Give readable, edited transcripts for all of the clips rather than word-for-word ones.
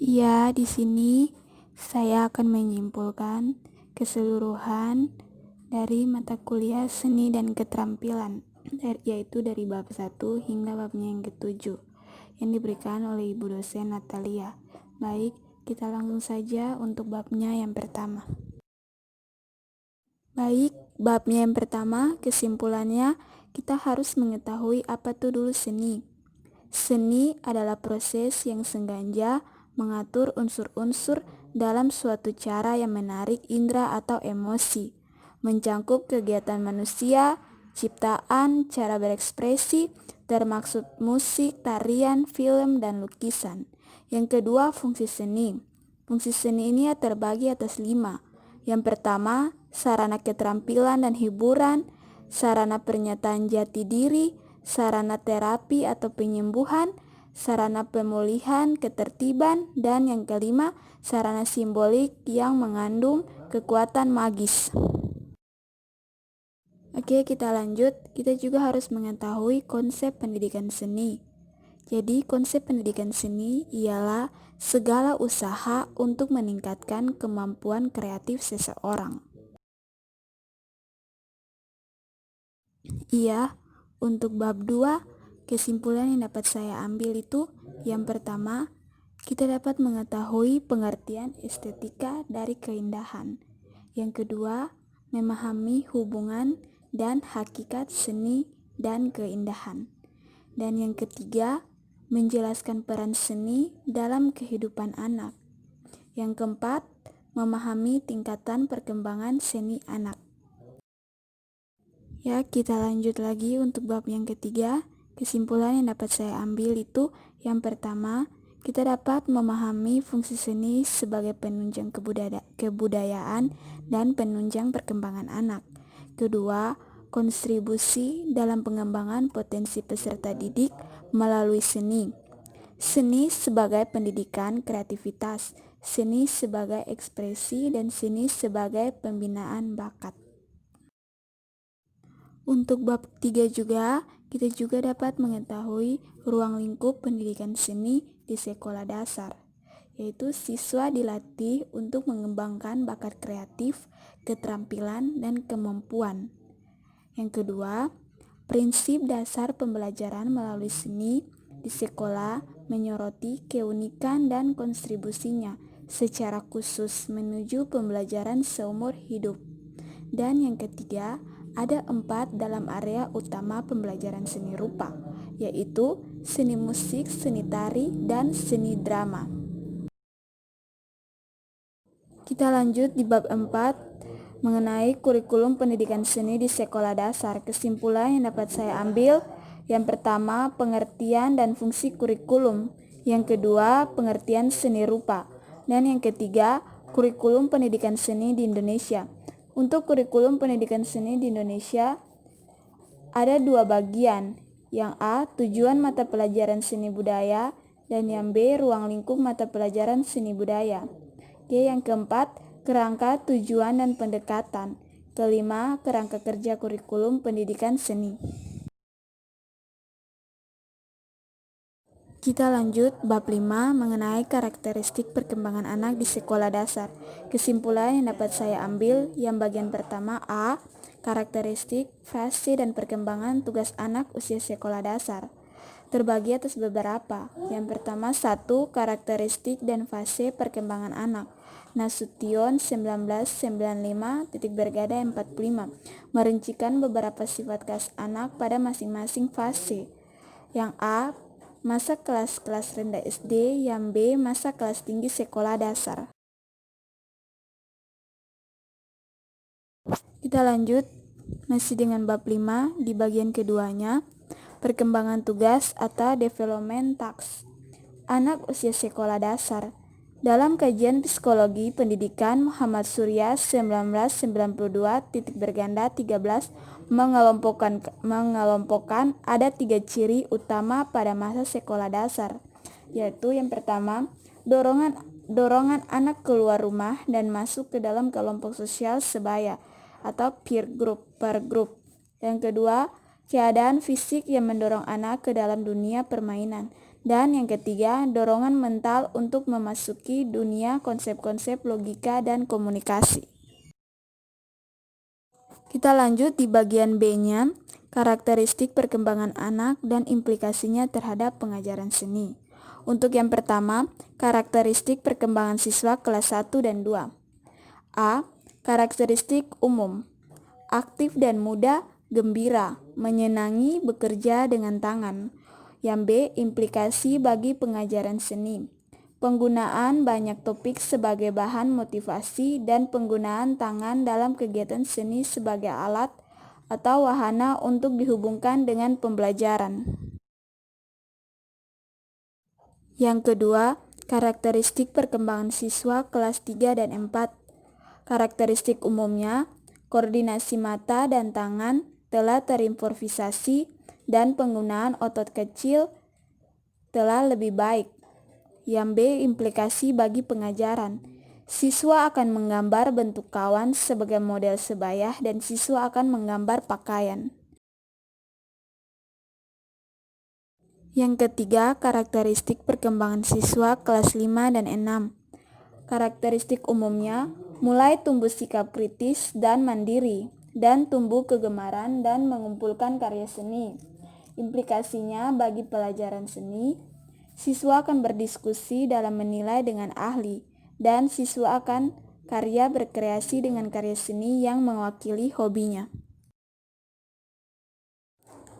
Ya, di sini saya akan menyimpulkan keseluruhan dari mata kuliah seni dan keterampilan, yaitu dari bab 1 hingga babnya yang ke-7 yang diberikan oleh Ibu dosen Natalia. Baik, kita langsung saja untuk babnya yang pertama. Baik, babnya yang pertama, kesimpulannya kita harus mengetahui apa itu dulu seni. Seni adalah proses yang sengaja mengatur unsur-unsur dalam suatu cara yang menarik indera atau emosi, mencangkup kegiatan manusia, ciptaan, cara berekspresi, termaksud musik, tarian, film, dan lukisan. Yang kedua, fungsi seni. Fungsi seni ini terbagi atas 5. Yang pertama, sarana keterampilan dan hiburan, sarana pernyataan jati diri, sarana terapi atau penyembuhan, sarana pemulihan ketertiban, dan yang kelima, sarana simbolik yang mengandung kekuatan magis. Oke, kita lanjut. Kita juga harus mengetahui konsep pendidikan seni. Jadi, konsep pendidikan seni ialah segala usaha untuk meningkatkan kemampuan kreatif seseorang. Iya, untuk bab 2, kesimpulan yang dapat saya ambil itu yang pertama, kita dapat mengetahui pengertian estetika dari keindahan. Yang kedua, memahami hubungan dan hakikat seni dan keindahan. Dan yang ketiga, menjelaskan peran seni dalam kehidupan anak. Yang keempat, memahami tingkatan perkembangan seni anak. Ya, kita lanjut lagi untuk bab yang ketiga. Kesimpulan yang dapat saya ambil itu yang pertama, kita dapat memahami fungsi seni sebagai penunjang kebudayaan dan penunjang perkembangan anak. Kedua, kontribusi dalam pengembangan potensi peserta didik melalui seni. Seni sebagai pendidikan kreativitas, seni sebagai ekspresi, dan seni sebagai pembinaan bakat. Untuk bab 3 juga, kita juga dapat mengetahui ruang lingkup pendidikan seni di sekolah dasar, yaitu siswa dilatih untuk mengembangkan bakat kreatif, keterampilan, dan kemampuan. Yang kedua, prinsip dasar pembelajaran melalui seni di sekolah menyoroti keunikan dan kontribusinya secara khusus menuju pembelajaran seumur hidup. Dan yang ketiga, ada 4 dalam area utama pembelajaran seni rupa, yaitu seni musik, seni tari, dan seni drama. Kita lanjut di bab 4 mengenai kurikulum pendidikan seni di sekolah dasar. Kesimpulan yang dapat saya ambil, yang pertama, pengertian dan fungsi kurikulum. Yang kedua, pengertian seni rupa. Dan yang ketiga, kurikulum pendidikan seni di Indonesia. Untuk kurikulum pendidikan seni di Indonesia ada 2 bagian. Yang A, tujuan mata pelajaran seni budaya, dan yang B, ruang lingkup mata pelajaran seni budaya. Oke, yang keempat, kerangka tujuan dan pendekatan. Kelima, kerangka kerja kurikulum pendidikan seni. Kita lanjut bab 5 mengenai karakteristik perkembangan anak di sekolah dasar. Kesimpulan yang dapat saya ambil yang bagian pertama A, karakteristik, fase, dan perkembangan tugas anak usia sekolah dasar. Terbagi atas beberapa. Yang pertama 1, karakteristik dan fase perkembangan anak. Nasution 1995 Bergada 45 merincikan beberapa sifat khas anak pada masing-masing fase. Yang A, masa kelas rendah SD, yang B, masa kelas tinggi sekolah dasar. Kita lanjut masih dengan bab 5 di bagian keduanya, perkembangan tugas atau development task anak usia sekolah dasar. Dalam kajian psikologi pendidikan Muhammad Surya 1992 Berganda 13 mengelompokkan ada 3 ciri utama pada masa sekolah dasar, yaitu yang pertama, dorongan anak keluar rumah dan masuk ke dalam kelompok sosial sebaya atau peer group. Yang kedua, keadaan fisik yang mendorong anak ke dalam dunia permainan. Dan yang ketiga, dorongan mental untuk memasuki dunia konsep-konsep logika dan komunikasi. Kita lanjut di bagian B-nya, karakteristik perkembangan anak dan implikasinya terhadap pengajaran seni. Untuk yang pertama, karakteristik perkembangan siswa kelas 1 dan 2. A. Karakteristik umum. Aktif dan muda, gembira, menyenangi bekerja dengan tangan. Yang B. Implikasi bagi pengajaran seni. Penggunaan banyak topik sebagai bahan motivasi dan penggunaan tangan dalam kegiatan seni sebagai alat atau wahana untuk dihubungkan dengan pembelajaran. Yang kedua, karakteristik perkembangan siswa kelas 3 dan 4. Karakteristik umumnya, koordinasi mata dan tangan telah terimprovisasi dan penggunaan otot kecil telah lebih baik. Yang B. Implikasi bagi pengajaran. Siswa akan menggambar bentuk kawan sebagai model sebaya dan siswa akan menggambar pakaian. Yang ketiga, karakteristik perkembangan siswa kelas 5 dan 6. Karakteristik umumnya, mulai tumbuh sikap kritis dan mandiri, dan tumbuh kegemaran dan mengumpulkan karya seni. Implikasinya bagi pelajaran seni, siswa akan berdiskusi dalam menilai dengan ahli, dan siswa akan karya berkreasi dengan karya seni yang mewakili hobinya.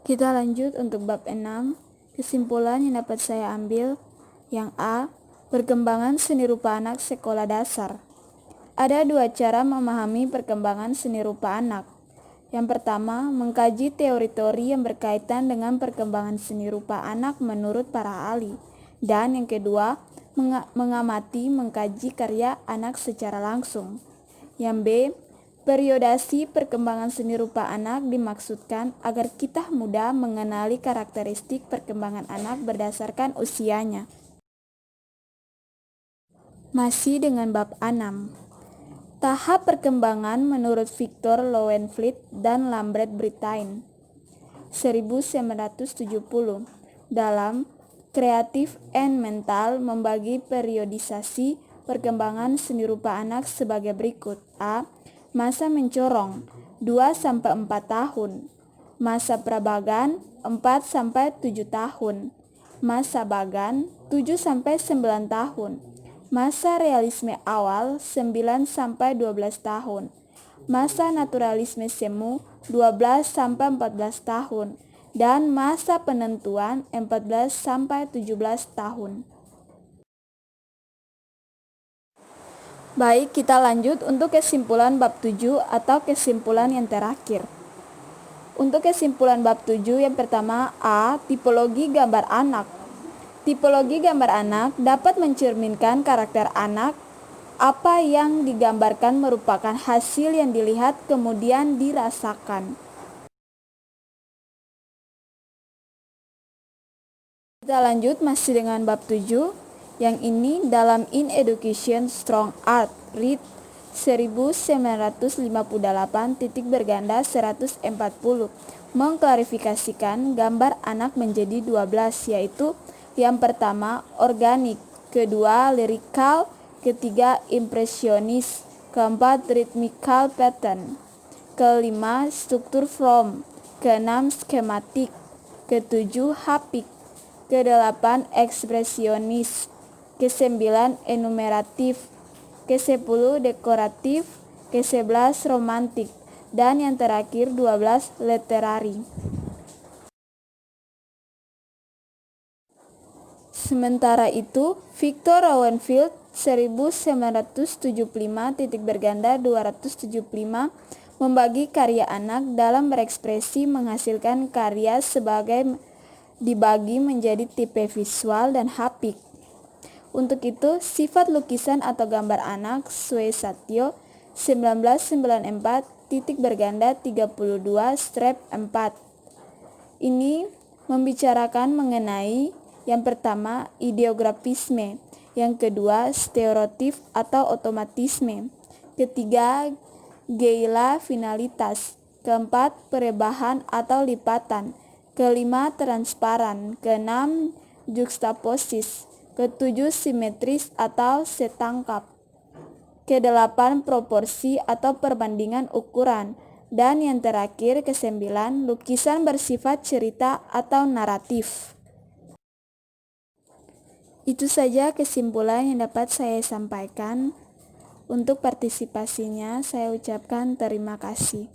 Kita lanjut untuk bab 6. Kesimpulan yang dapat saya ambil, yang A. Perkembangan seni rupa anak sekolah dasar. Ada dua cara memahami perkembangan seni rupa anak. Yang pertama, mengkaji teori-teori yang berkaitan dengan perkembangan seni rupa anak menurut para ahli. Dan yang kedua, mengamati, mengkaji karya anak secara langsung. Yang B, periodasi perkembangan seni rupa anak dimaksudkan agar kita mudah mengenali karakteristik perkembangan anak berdasarkan usianya. Masih dengan bab 6. Tahap perkembangan menurut Victor Lowenfeld dan Lambert Brittain 1970 dalam Creative and Mental membagi periodisasi perkembangan seni rupa anak sebagai berikut. A. Masa mencorong 2-4 tahun. Masa prabagan 4-7 tahun. Masa bagan 7-9 tahun. Masa realisme awal 9-12 tahun. Masa naturalisme semu 12-14 tahun. Dan masa penentuan 14-17 tahun. Baik, kita lanjut untuk kesimpulan bab 7 atau kesimpulan yang terakhir. Untuk kesimpulan bab 7 yang pertama, A. Tipologi gambar anak. Tipologi gambar anak dapat mencerminkan karakter anak. Apa yang digambarkan merupakan hasil yang dilihat kemudian dirasakan. Kita lanjut masih dengan bab 7. Yang ini dalam In Education Strong Art Read 1958 titik berganda 140 mengklarifikasikan gambar anak menjadi 12, yaitu yang pertama organik, kedua lirikal, ketiga impresionis, keempat rhythmical pattern, kelima struktur form, keenam skematik, ketujuh hapik, kedelapan ekspresionis, kesembilan enumeratif, ke-10 dekoratif, ke-11 romantik, dan yang terakhir 12 literari. Sementara itu, Victor Lowenfeld 1975 titik berganda 275 membagi karya anak dalam berekspresi menghasilkan karya sebagai dibagi menjadi tipe visual dan hapik. Untuk itu, sifat lukisan atau gambar anak Sue Satyo 1994 titik berganda 32 strap 4. Ini membicarakan mengenai yang pertama ideografisme, yang kedua stereotip atau otomatisme, ketiga gaya finalitas, keempat perubahan atau lipatan, kelima transparan, keenam juxtaposis. Ketujuh, simetris atau setangkap. Kedelapan, proporsi atau perbandingan ukuran. Dan yang terakhir, kesembilan, lukisan bersifat cerita atau naratif. Itu saja kesimpulan yang dapat saya sampaikan. Untuk partisipasinya, saya ucapkan terima kasih.